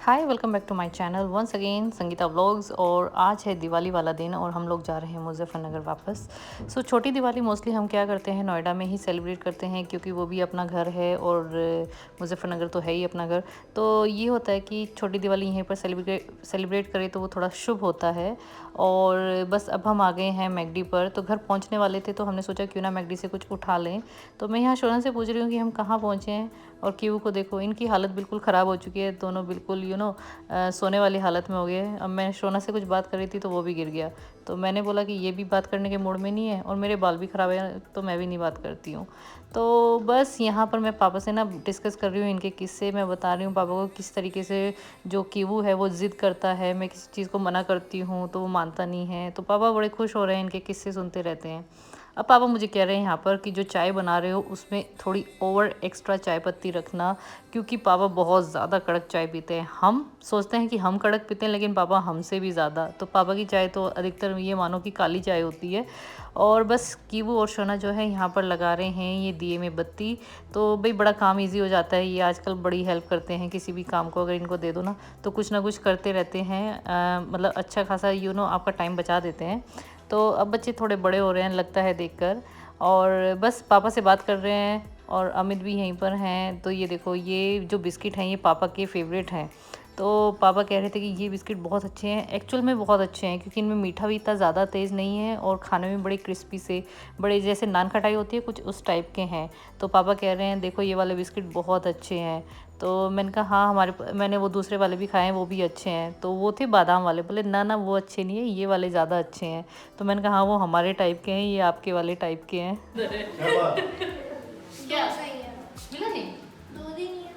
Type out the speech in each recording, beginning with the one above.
Hi welcome back to my channel once again Sangeeta vlogs. और आज है दिवाली वाला दिन और हम लोग जा रहे हैं मुजफ्फरनगर वापस। छोटी दिवाली मोस्टली हम क्या करते हैं, नोएडा में ही सेलिब्रेट करते हैं क्योंकि वो भी अपना घर है और मुजफ्फरनगर तो है ही अपना घर। तो ये होता है कि छोटी दिवाली यहीं पर सेलिब्रेट करें तो वो थोड़ा शुभ होता है। और बस अब हम आ गए हैं मैकडी पर, तो घर पहुँचने वाले थे तो हमने सोचा क्यों ना मैकडी से कुछ उठा लें। तो मैं यहाँ शोरन से पूछ रही हूँ कि हम कहाँ पहुँचे हैं। और क्यू को देखो, इनकी हालत बिल्कुल ख़राब हो चुकी है, दोनों बिल्कुल सोने वाली हालत में हो गए। अब मैं शोना से कुछ बात कर रही थी तो वो भी गिर गया। तो मैंने बोला कि ये भी बात करने के मूड में नहीं है और मेरे बाल भी ख़राब है तो मैं भी नहीं बात करती हूँ। तो बस यहाँ पर मैं पापा से ना डिस्कस कर रही हूँ इनके किस्से। मैं बता रही हूँ पापा को किस तरीके से जो कीवू है वो ज़िद करता है, मैं किसी चीज़ को मना करती हूँ तो वो मानता नहीं है। तो पापा बड़े खुश हो रहे हैं, इनके किस्से सुनते रहते हैं। अब पापा मुझे कह रहे हैं यहाँ पर कि जो चाय बना रहे हो उसमें थोड़ी ओवर एक्स्ट्रा चाय पत्ती रखना, क्योंकि पापा बहुत ज़्यादा कड़क चाय पीते हैं। हम सोचते हैं कि हम कड़क पीते हैं लेकिन पापा हमसे भी ज़्यादा। तो पापा की चाय तो अधिकतर ये मानो कि काली चाय होती है। और बस कीवू और शोना जो है यहाँ पर लगा रहे हैं ये दिए में बत्ती। तो भाई बड़ा काम इजी हो जाता है, ये आजकल बड़ी हेल्प करते हैं। किसी भी काम को अगर इनको दे दो ना तो कुछ करते रहते हैं। मतलब अच्छा खासा आपका टाइम बचा देते हैं। तो अब बच्चे थोड़े बड़े हो रहे हैं लगता है देखकर। और बस पापा से बात कर रहे हैं और अमित भी यहीं पर हैं। तो ये देखो, ये जो बिस्किट हैं ये पापा के फेवरेट हैं। तो पापा कह रहे थे कि ये बिस्किट बहुत अच्छे हैं, एक्चुअल में बहुत अच्छे हैं क्योंकि इनमें मीठा भी इतना ज़्यादा तेज़ नहीं है और खाने में बड़े क्रिस्पी से, बड़े जैसे नान खटाई होती है कुछ उस टाइप के हैं। तो पापा कह रहे हैं देखो ये वाले बिस्किट बहुत अच्छे हैं। तो मैंने कहा हाँ मैंने वो दूसरे वाले भी खाए हैं वो भी अच्छे हैं। तो वो थे बादाम वाले, बोले ना ना वो अच्छे नहीं है, ये वाले ज़्यादा अच्छे हैं। तो मैंने कहा हाँ वो हमारे टाइप के हैं, ये आपके वाले टाइप के हैं। क्या सही है, मिला नहीं दूध ही नहीं है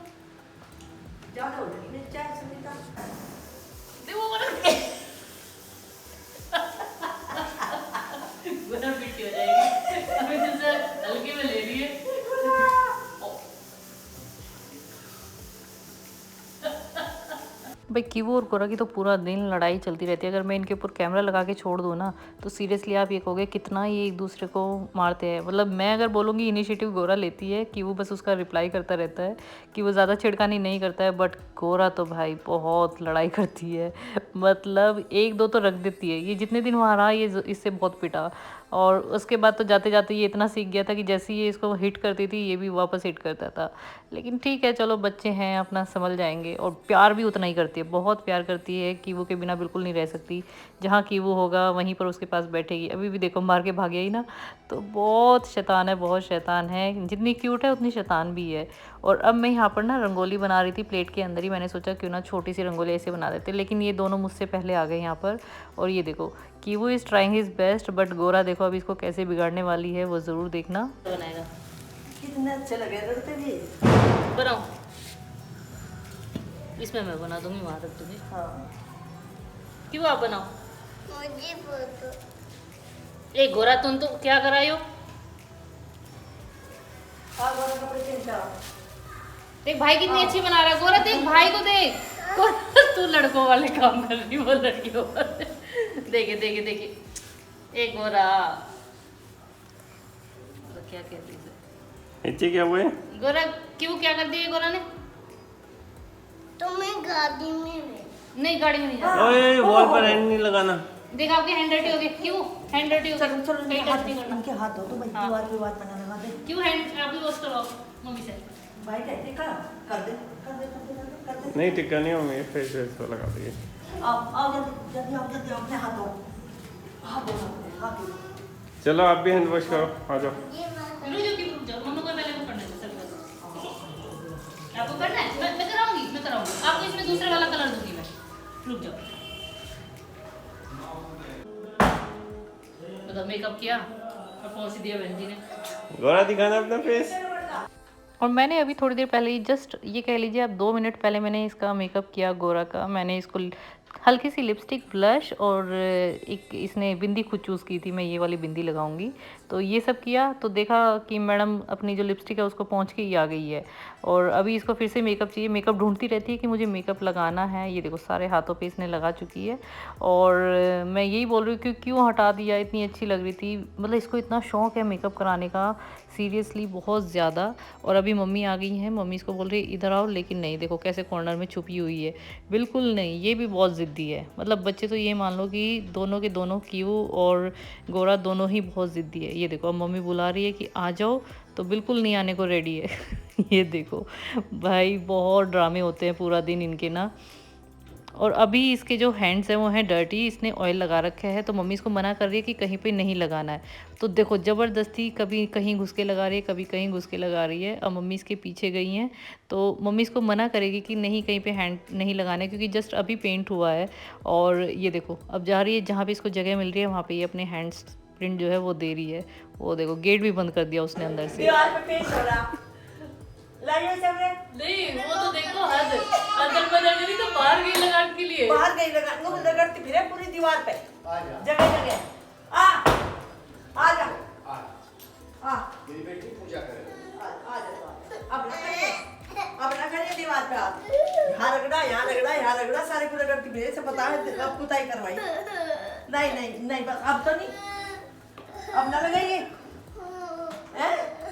ज़्यादा हो जाएगी चाय सुनीता देखो वो बड़ा पिटी हो जाएगी। अभी तुझसे हल्के में ले रही है। भाई कीवू और गोरा की तो पूरा दिन लड़ाई चलती रहती है। अगर मैं इनके ऊपर कैमरा लगा के छोड़ दूँ ना तो सीरियसली आप ये कहोगे कितना ये एक दूसरे को मारते हैं। मतलब मैं अगर बोलूँगी इनिशिएटिव गोरा लेती है, कीवू बस उसका रिप्लाई करता रहता है कि वो ज़्यादा छिड़कानी नहीं करता है। बट गोरा तो भाई बहुत लड़ाई करती है। मतलब एक दो तो रख देती है। ये जितने दिन वहाँ रहा ये इससे बहुत पिटा। और उसके बाद तो जाते जाते ये इतना सीख गया था कि जैसे ये इसको हिट करती थी ये भी वापस हिट करता था। लेकिन ठीक है चलो, बच्चे हैं अपना संभल जाएंगे। और प्यार भी उतना ही करती है, बहुत प्यार करती है। कीवू के बिना बिल्कुल नहीं रह सकती। जहाँ कीवू होगा वहीं पर उसके पास बैठेगी। अभी भी देखो मार के भाग गई ना। तो बहुत शैतान है, बहुत शैतान है। जितनी क्यूट है उतनी शैतान भी है। और अब मैं यहाँ पर ना रंगोली बना रही थी प्लेट के अंदर ही। मैंने सोचा क्यों ना छोटी सी रंगोली ऐसे बना देते, लेकिन ये दोनों मुझसे पहले आ गए यहाँ पर। और ये देखो Kivu is trying his best, but गोरा देखो अभी इसको कैसे बिगाड़ने वाली है, वो ज़रूर देखना। बनाएगा कितना अच्छा लगेगा बनाओ। इसमें मैं बना दूंगी, वहाँ रख दूंगी। हाँ क्यों आप बनाओ मुझे फोटो। ए गोरा तुम तो क्या कराई हो। देख भाई कितनी अच्छी बना रहा है गोरा, देख भाई को देख। तू लड़कों वाले काम कर रही, वो लड़कियों वाले। देखे देखे देखे एक गोरा तो क्या कहती है नीचे क्या हुआ है गोरा, क्यों क्या कर दिया गोरा ने। तुम्हें गाड़ी में नहीं गाड़ी में नहीं जाना। ओए वॉल पर हैंड नहीं लगाना। देख आपके हैंड डर्टी हो गए। क्यों हैंड डर्टी हो गए, चलो चलो कहीं टच नहीं करना। उनके हाथ हो तो भाई हाँ। दीवार पे बात बना लगा दे क्यों हैंड आप भी वॉश करो मम्मी से। भाई कहते कर दे कर दे कर दे कर दे नहीं टिक्का नहीं होंगे, फेस वेस को लगा दिए। आओ जल्दी आओ जल्दी अपने हाथ धो हाथ धो। चलो आप भी हैंड वॉश करो, आ जाओ। रुक जाओ मम्मी को पहले वो करना है सर। आपको करना है, मैं कराऊंगी आपको इसमें दूसरे वाला कलर दूंगी मैं। रुक जाओ। मतलब मेकअप किया और पहुंच दिया बहन जी ने। गोरा दिखाना अपना फेस। और मैंने अभी थोड़ी देर पहले ही जस्ट ये कह लीजिए आप 2 मिनट पहले मैंने इसका मेकअप किया गोरा का। मैंने इसको हल्की सी लिपस्टिक ब्लश और एक इसने बिंदी खुद चूज़ की थी, मैं ये वाली बिंदी लगाऊंगी। तो ये सब किया तो देखा कि मैडम अपनी जो लिपस्टिक है उसको पहुँच के ही आ गई है। और अभी इसको फिर से मेकअप चाहिए, मेकअप ढूंढती रहती है कि मुझे मेकअप लगाना है। ये देखो सारे हाथों पे इसने लगा चुकी है। और मैं यही बोल रही हूँ कि क्यों हटा दिया, इतनी अच्छी लग रही थी। मतलब इसको इतना शौक़ है मेकअप कराने का, सीरियसली बहुत ज़्यादा। और अभी मम्मी आ गई हैं, मम्मी इसको बोल रही है इधर आओ, लेकिन नहीं, देखो कैसे कॉर्नर में छुपी हुई है। बिल्कुल नहीं, ये भी बहुत ज़िद्दी है। मतलब बच्चे तो ये मान लो कि दोनों के दोनों, कीवू और गोरा दोनों ही बहुत ज़िद्दी है। ये देखो अब मम्मी बुला रही है कि आ जाओ, तो बिल्कुल नहीं आने को रेडी है। ये देखो भाई बहुत ड्रामे होते हैं पूरा दिन इनके ना। और अभी इसके जो हैंड्स हैं वो हैं डर्टी, इसने ऑयल लगा रखा है, तो मम्मी इसको मना कर रही है कि कहीं पे नहीं लगाना है। तो देखो ज़बरदस्ती कभी कहीं घुस के लगा रही है, कभी कहीं घुस के लगा रही है। अब मम्मी इसके पीछे गई हैं, तो मम्मी इसको मना करेगी कि नहीं कहीं पे हैंड नहीं लगाना है, क्योंकि जस्ट अभी पेंट हुआ है। और ये देखो अब जा रही है जहाँ पे इसको जगह मिल रही है वहाँ पे ये अपने हैंड्स प्रिंट जो है वो दे रही है। वो देखो गेट भी बंद कर दिया उसने अंदर से। दीवार पे पेंट हो रहा लाइए सबने नहीं वो तो देखो हद अंदर बदल गई तो बाहर गई लगाने के लिए। बाहर गई लगती फिरे पूरी दीवार पे जगह जगह आ जा मेरी बेटी पूजा करे। आ जा अब ना करिए दीवार पे आप यहाँ रगड़ा यहाँ रगड़ा सारे को रगड़ती फिरे से पता है अब कुताई करवाई। नहीं नहीं नहीं बस अब तो नहीं, अब ना लगाइए।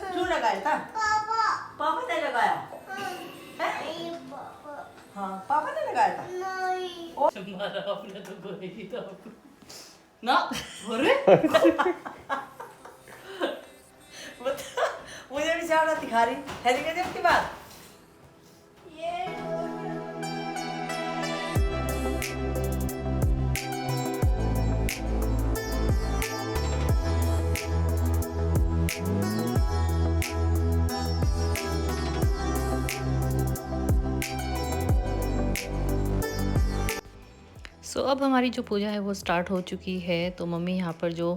क्यों लगाया था? पापा ने लगाया है? हाँ पापा ने लगाया था। तुम्हारा आपने तो गोली की तो ना अरे मुझे भी चावड़ा दिखा रही है नहीं आपकी बात। सो अब हमारी जो पूजा है वो स्टार्ट हो चुकी है। तो मम्मी यहाँ पर जो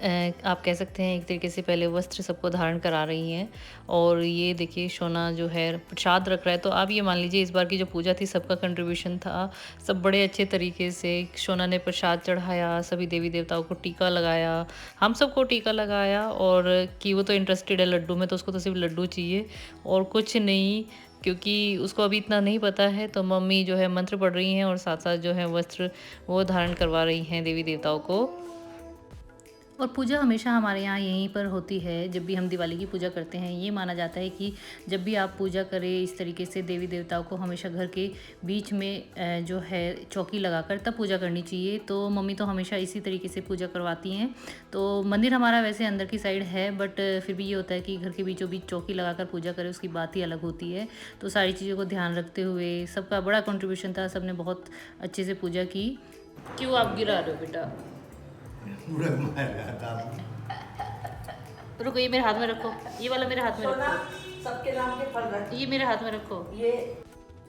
आप कह सकते हैं एक तरीके से पहले वस्त्र सबको धारण करा रही हैं। और ये देखिए शोना जो है प्रसाद रख रहा है। तो आप ये मान लीजिए इस बार की जो पूजा थी सबका कंट्रीब्यूशन था। सब बड़े अच्छे तरीके से शोना ने प्रसाद चढ़ाया, सभी देवी देवताओं को टीका लगाया, हम सबको टीका लगाया। और कि वो तो इंटरेस्टेड है लड्डू में, तो उसको तो सिर्फ लड्डू चाहिए और कुछ नहीं, क्योंकि उसको अभी इतना नहीं पता है। तो मम्मी जो है मंत्र पढ़ रही हैं और साथ साथ जो है वस्त्र वो धारण करवा रही हैं देवी देवताओं को। और पूजा हमेशा हमारे यहाँ यहीं पर होती है। जब भी हम दिवाली की पूजा करते हैं ये माना जाता है कि जब भी आप पूजा करें इस तरीके से देवी देवताओं को, हमेशा घर के बीच में जो है चौकी लगाकर तब पूजा करनी चाहिए। तो मम्मी तो हमेशा इसी तरीके से पूजा करवाती हैं। तो मंदिर हमारा वैसे अंदर की साइड है, बट फिर भी ये होता है कि घर के बीचों बीच चौकी लगाकर पूजा करें, उसकी बात ही अलग होती है। तो सारी चीज़ों को ध्यान रखते हुए सबका बड़ा कंट्रीब्यूशन था, सबने बहुत अच्छे से पूजा की। क्यों आप गिरा रहे हो बेटा? रुको ये मेरे हाथ में रखो, ये वाला मेरे हाथ में रखो, सबके नाम के फल रख ये मेरे हाथ में रखो। ये।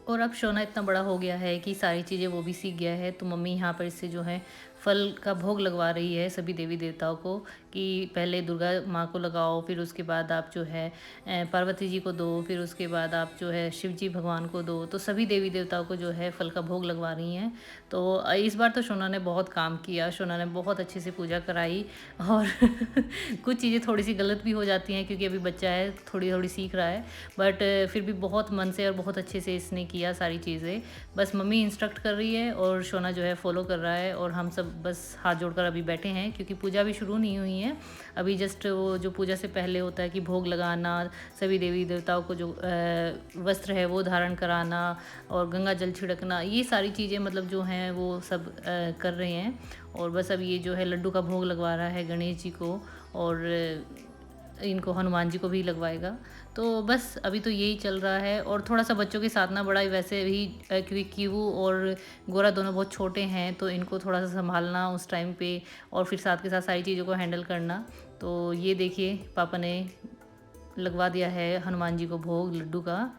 और अब शोना इतना बड़ा हो गया है कि सारी चीज़ें वो भी सीख गया है। तो मम्मी यहाँ पर इससे जो है फल का भोग लगवा रही है सभी देवी देवताओं को, कि पहले दुर्गा माँ को लगाओ, फिर उसके बाद आप जो है पार्वती जी को दो, फिर उसके बाद आप जो है शिव जी भगवान को दो। तो सभी देवी देवताओं को जो है फल का भोग लगवा रही हैं। तो इस बार तो शोना ने बहुत काम किया, शोना ने बहुत अच्छे से पूजा कराई। और कुछ चीज़ें थोड़ी सी गलत भी हो जाती हैं क्योंकि अभी बच्चा है, थोड़ी थोड़ी सीख रहा है, बट फिर भी बहुत मन से और बहुत अच्छे से इसने किया सारी चीज़ें। बस मम्मी इंस्ट्रक्ट कर रही है और शोना जो है फॉलो कर रहा है, और हम सब बस हाथ जोड़कर अभी बैठे हैं क्योंकि पूजा भी शुरू नहीं हुई है अभी। जस्ट वो जो पूजा से पहले होता है कि भोग लगाना, सभी देवी देवताओं को जो वस्त्र है वो धारण कराना और गंगा जल छिड़कना, ये सारी चीज़ें मतलब जो हैं वो सब कर रहे हैं। और बस अब ये जो है लड्डू का भोग लगवा रहा है गणेश जी को, और इनको हनुमान जी को भी लगवाएगा। तो बस अभी तो यही चल रहा है। और थोड़ा सा बच्चों के साथ ना बड़ा वैसे भी, क्योंकि कीवू और गोरा दोनों बहुत छोटे हैं, तो इनको थोड़ा सा संभालना उस टाइम पे, और फिर साथ के साथ सारी चीज़ों को हैंडल करना। तो ये देखिए पापा ने लगवा दिया है हनुमान जी को भोग लड्डू का,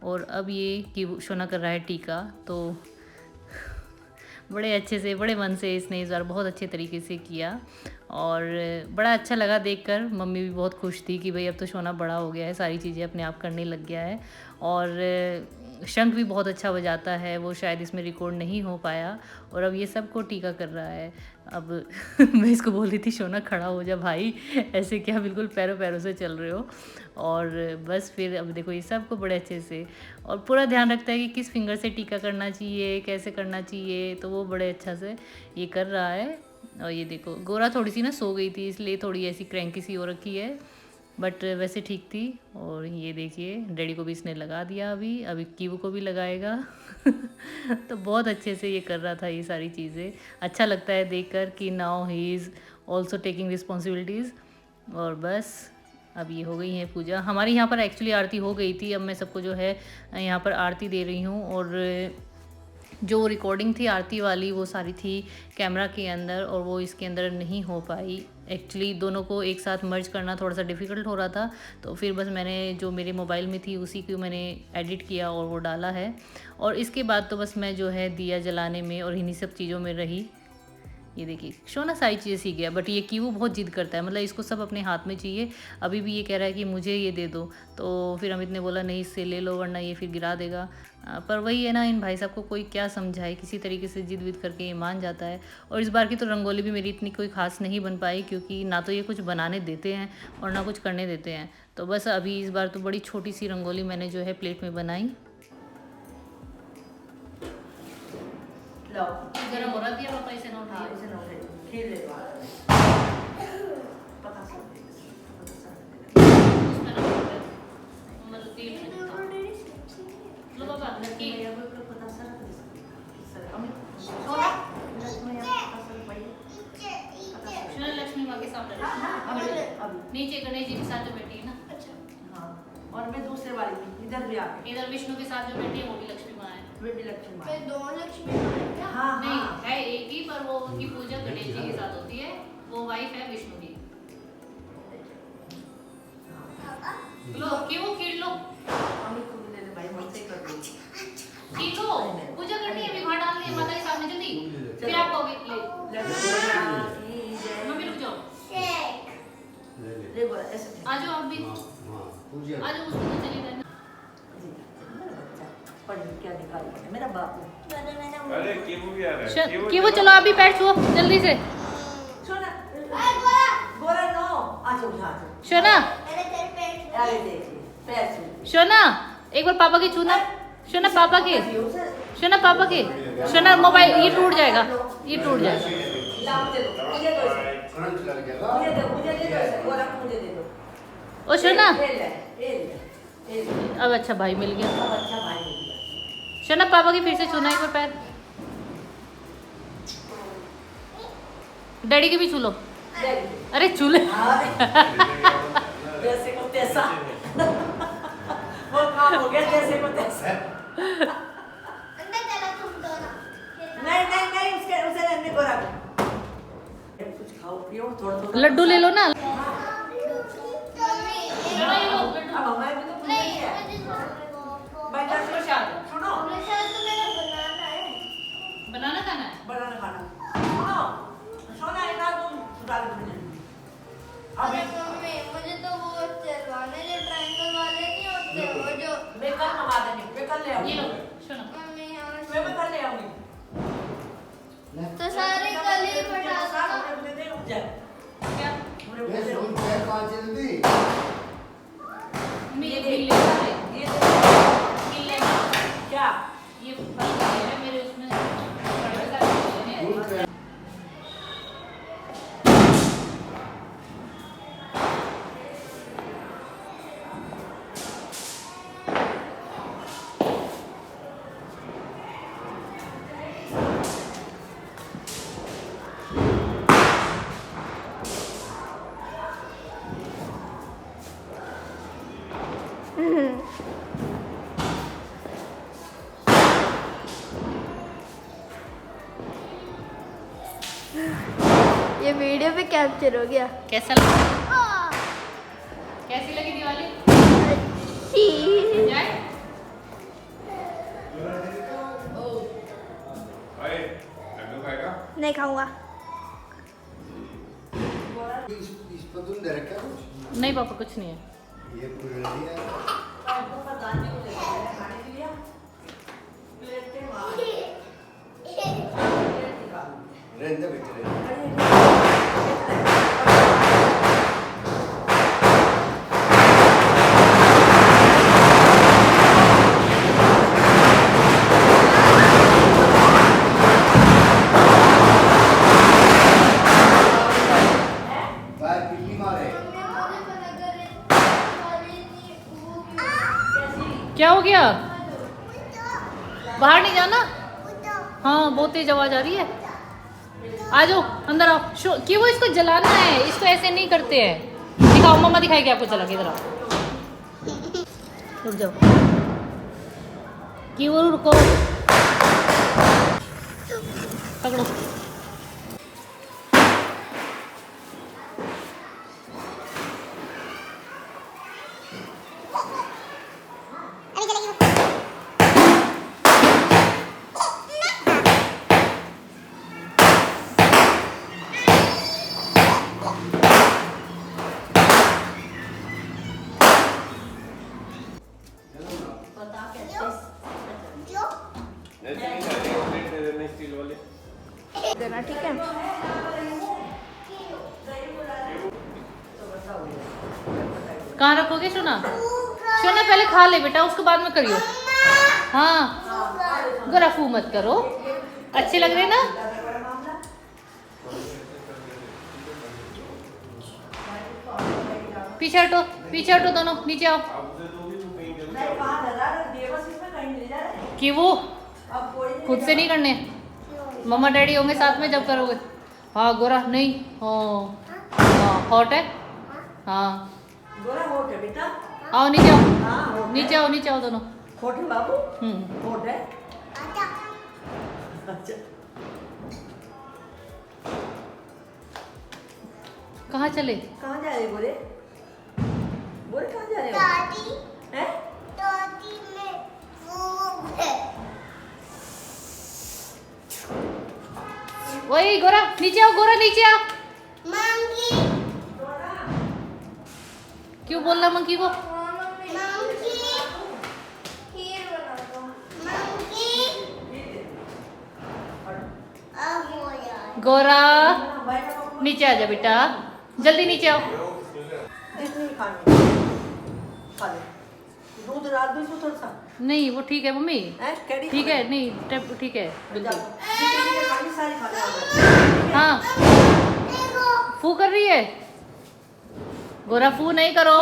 और अब ये कीवू शोना कर रहा है टीका। तो बड़े अच्छे से, बड़े मन से इसने इस बार बहुत अच्छे तरीके से किया, और बड़ा अच्छा लगा देखकर। मम्मी भी बहुत खुश थी कि भाई अब तो शोना बड़ा हो गया है, सारी चीज़ें अपने आप करने लग गया है। और शंख भी बहुत अच्छा बजाता है, वो शायद इसमें रिकॉर्ड नहीं हो पाया। और अब ये सबको टीका कर रहा है। अब मैं इसको बोल रही थी शोना खड़ा हो जा भाई, ऐसे क्या बिल्कुल पैरों पैरों से चल रहे हो। और बस फिर अब देखो ये सबको बड़े अच्छे से और पूरा ध्यान रखता है कि किस फिंगर से टीका करना चाहिए, कैसे करना चाहिए, तो वो बड़े अच्छा से ये कर रहा है। और ये देखो गोरा थोड़ी सी ना सो गई थी, इसलिए थोड़ी ऐसी क्रैंकी सी हो रखी है, बट वैसे ठीक थी। और ये देखिए डैडी को भी इसने लगा दिया, अभी कीवू को भी लगाएगा। तो बहुत अच्छे से ये कर रहा था ये सारी चीज़ें। अच्छा लगता है देखकर कि now he is also taking responsibilities. और बस अब ये हो गई है पूजा। हमारे यहाँ पर एक्चुअली आरती हो गई थी, अब मैं सबको जो है यहाँ पर आरती दे रही हूँ। और जो रिकॉर्डिंग थी आरती वाली वो सारी थी कैमरा के अंदर और वो इसके अंदर नहीं हो पाई। एक्चुअली दोनों को एक साथ मर्ज करना थोड़ा सा डिफ़िकल्ट हो रहा था, तो फिर बस मैंने जो मेरे मोबाइल में थी उसी को मैंने एडिट किया और वो डाला है। और इसके बाद तो बस मैं जो है दिया जलाने में और इन्हीं सब चीज़ों में रही। ये देखिए शोना सारी चीज़ें सीख गया, बट ये कीवू बहुत जिद करता है, मतलब इसको सब अपने हाथ में चाहिए। अभी भी ये कह रहा है कि मुझे ये दे दो, तो फिर अमित ने बोला नहीं इससे ले लो वरना ये फिर गिरा देगा। पर वही है ना, इन भाई साहब को कोई क्या समझाए, किसी तरीके से जिद विद करके ये मान जाता है। और इस बार की तो रंगोली भी मेरी इतनी कोई खास नहीं बन पाई, क्योंकि ना तो ये कुछ बनाने देते हैं और ना कुछ करने देते हैं। तो बस अभी इस बार तो बड़ी छोटी सी रंगोली मैंने जो है प्लेट में बनाई। गरम हो रहा था पापा, इसे ना उठाइए। इसे ना उठाइए, खेल ले पता सब उसमें ना मतलब तेल लो बाबा लड़की पता सर अमित सोना लक्ष्मी माँ के सामने अभी नीचे गणेश जी के साथ जो बैठी है ना। हाँ, और मैं दूसरे वाली भी इधर भी आके इधर विष्णु के साथ जो बैठी है वो भी लक्ष्मी माँ है। वे भी लक्ष्मी माँ। दो लक्ष्मी माँ हैं क्या? हाँ नहीं हाँ है एक ही, पर वो उनकी पूजा गणेश जी के साथ होती है, वो वाइफ है विष्णु की। लो कि वो खीर लो, अमित को भी ले ले भाई, मुझसे कर दो। खीर लो, पूजा करनी है, अभी वहाँ डालनी है माता के सामने जल्दी, फिर आपको भी ले। मम्मी रुक जाओ, ले बोला ऐसे आ जाओ आप भी, आ जाओ उसको तो चलिए रहना। पढ़ क्या निकाल मेरा बाप। अरे कीवू भी आ रहा है। कि वो चलो आप भी पैर छुओ जल्दी से। सोना गोरा नो आजो उठा शोना अरे देखिए पैर छू शोना एक बार पापा की छूना, शोना पापा की, शोना पापा की, शोना मोबाइल ये टूट जाएगा, ये टूट जाएगा। लाओ दे दो मुझे दो इसे, करंट लग गया मुझे दे दो इसे, गोरा को मुझे दे दो। ओ शोना ले अब अच्छा भाई मिल गया। अब अच्छा भाई मिल गया। शोना पापा की फिर से छूना एक बार पैर, डैडी के भी छू लो। अरे छू ले। जैसे को तैसा वो काम हो गया, जैसे को तैसा। अंदर चला तुम दोनों। नहीं उसके उसे रहने को रख। कुछ खाओ पियो थोड़ा थोड़ा। लड्डू ले लो ना। मम्मी शोना ये लो अब लड्डू। हमारे भी तो पूजा ही है। भाई जान प्रसाद सुनो प्रसाद तो मेरा बनाना है। बनाना खाना है। बनाना खाना सुनो सोना इतना तुम सुधार कर दे। अरे मम्मी मुझे तो वो चलवाने जो ट्रायंगल वाले नहीं होते वो जो मैं कल मंगा देंगे, मैं कल ले ये आऊंगी। लो शोना। मम्मी यहाँ मैं कल ले आऊंगी। तो सारे कल ही बना सारा दो। मुझे दे दे उठ जाए। क्या मुझे ये दे दो। सुन पैर कहाँ चल दी ये दे बिल ले ये दे बिल ले क्या ये फल है मेरे उसमें बड़े सारे फल हैं। दूर पे ये वीडियो पे कैप्चर हो गया। कैसा लगा, कैसी लगी दिवाली? जाए अरे लड्डू खाएगा? नहीं खाऊंगा। इस पर तुमने रखा कुछ नहीं पापा कुछ नहीं है। ये पूरी लगी है आपको पता नहीं मुझे खाने के लिए Rende bitte. Vai pilli mare. क्या हो गया? बाहर नहीं जाना? हाँ बहुत तेज आवाज आ रही है। आ जाओ अंदर आओ। क्यों वो इसको जलाना है? इसको ऐसे नहीं करते हैं। दिखाओ, मम्मा दिखाएगी आपको चला के। इधर आओ, रुक जाओ। क्यों रुको, पकड़ो। देना ठीक है। कहाँ रखोगे सोना? सोना पहले खा ले बेटा, उसके बाद में करियो। हाँ गरफू मत करो, अच्छे लग रहे ना। पीछे हटो, पीछे हटो दोनों, नीचे आओ। कि वो खुद से नहीं करने, मम्मा डैडी होंगे साथ में जब करोगे। हाँ गोरा नहीं, हाँ हॉट है। हाँ गोरा होट है बेटा। आओ नीचे आओ, हाँ नीचे आओ, नीचे आओ दोनों। होट है बाबू। होट है। अच्छा कहाँ चले? कहाँ जा रहे गोरे? गोरे कहाँ जा रहे हो? दादी हैं? दादी में वो है। वही गोरा नीचे आओ, गोरा नीचे आओ। मंकी क्यों बोलना मंकी को? मंकी खीर बना दो। मंकी अब हो यार। गोरा नीचे आ जा बेटा, जल्दी नीचे आओ। जितनी खानी खा ले। दूध रात भी सो थोड़ा सा। नहीं वो ठीक है मम्मी, कैडी ठीक है। नहीं ठीक है बिल्कुल। खानी सारी खा ले। हाँ फू कर रही है गोरा, फू नहीं करो।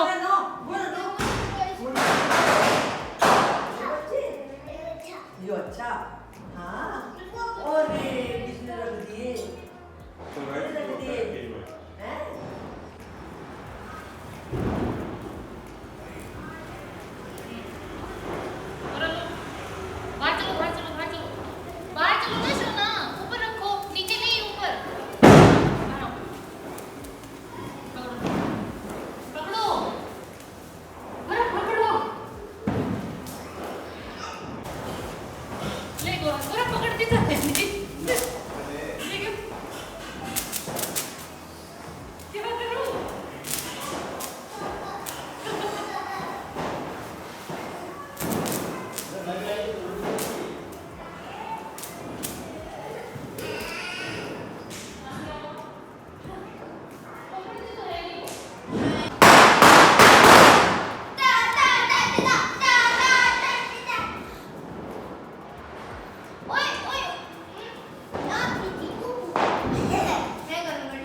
यो अच्छा। हाँ और किसने रख दिए? रख दिए हैं? बाहर चलो, बाहर चलो, बाहर चलो, बाहर चलो ना सोना। ऊपर रखो, नीचे नहीं, ऊपर। बाहर आओ। पकड़ो, पकड़ो, पकड़ो। ले गोरा, गोरा पकड़ती तो है नहीं। लेकिन क्या करूं?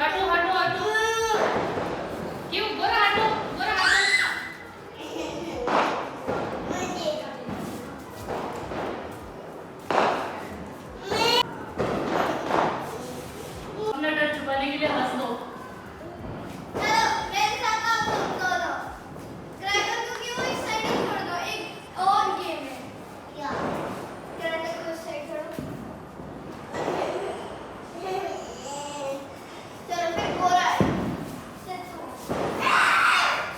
हटो, हटो, हटो। क्यों गोरा हटो, गोरा हटो। अपना डर छुपाने के लिए हंस दो। चलो मेरे साथ आओ तुम दोनों। क्रैकर को क्यों इस साइड ही छोड़ दो, एक और गेम है। क्या? क्रैकर को इस साइड छोड़ो। चलो फिर गोरा है।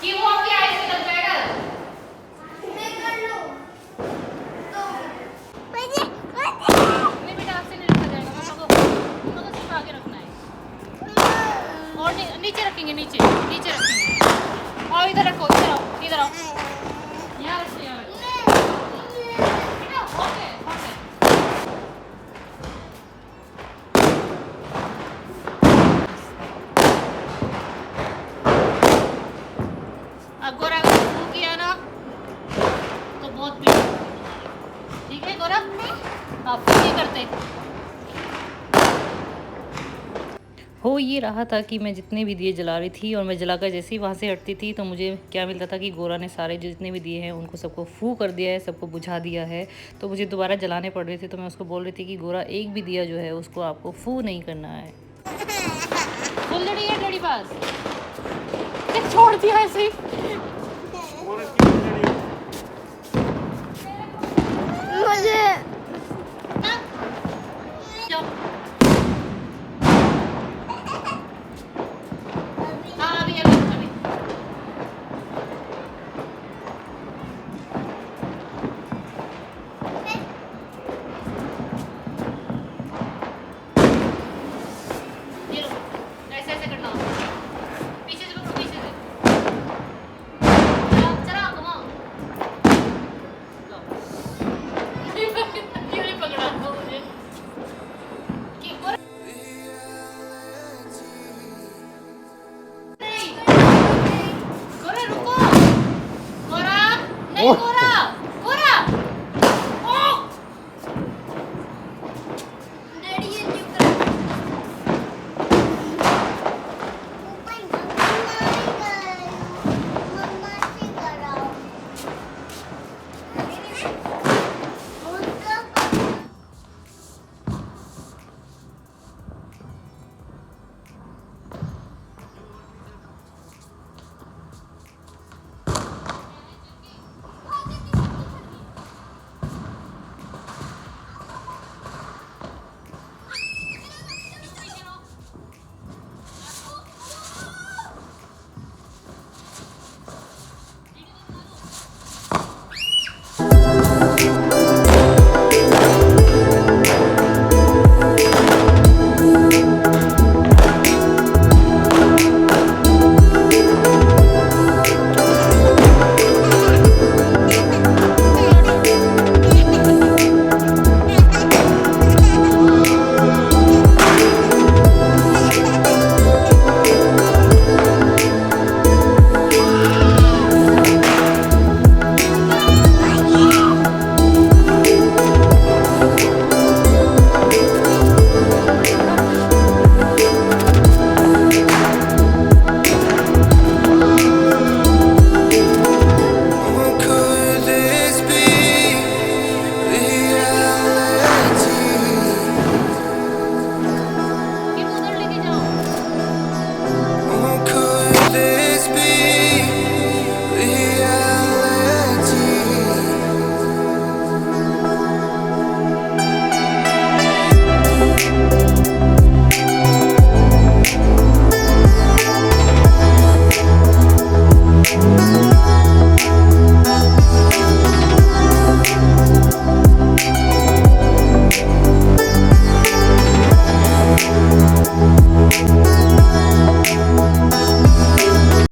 कि वो आपकी आईज में लग जाएगा। मैं कर लूं। तो नहीं बेटा आपसे नहीं रखा जाएगा, मम्मा को सिर्फ आगे रखना है। और नीचे रखेंगे, नीचे नीचे रखेंगे। आओ इधर रखो, इधर आओ, इधर आओ। यहाँ रखो, यहाँ रखो। बेटा हो गए, हो गए। मारते। हो ये रहा था कि मैं जितने भी दिए जला रही थी और मैं जलाकर जैसे ही वहाँ से हटती थी तो मुझे क्या मिलता था कि गोरा ने सारे जितने भी दिए हैं उनको सबको फू कर दिया है, सबको बुझा दिया है। तो मुझे दोबारा जलाने पड़ रहे थे। तो मैं उसको बोल रही थी कि गोरा एक भी दिया जो है उसको आपको फू नहीं करना है। फुलझड़ी है डैडी पास, छोड़ दिया ऐसे ही।